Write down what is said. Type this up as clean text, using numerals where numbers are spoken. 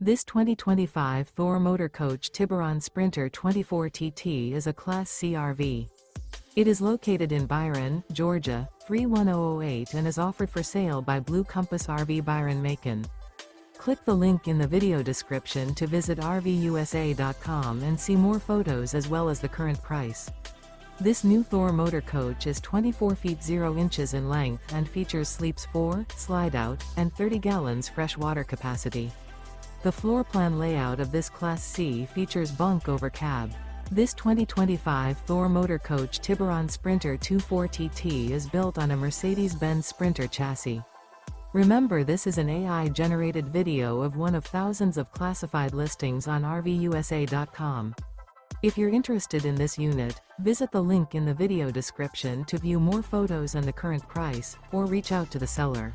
This 2025 Thor Motor Coach Tiburon Sprinter 24TT is a Class C RV. It is located in Byron, Georgia, 31008 and is offered for sale by Blue Compass RV Byron-Macon. Click the link in the video description to visit RVUSA.com and see more photos as well as the current price. This new Thor Motor Coach is 24 feet 0 inches in length and features sleeps 4, slide-out, and 30 gallons fresh water capacity. The floor plan layout of this Class C features bunk over cab. This 2025 Thor Motor Coach Tiburon Sprinter 24TT is built on a Mercedes Benz Sprinter chassis. Remember, this is an AI-generated video of one of thousands of classified listings on RVUSA.com. If you're interested in this unit, visit the link in the video description to view more photos and the current price, or reach out to the seller.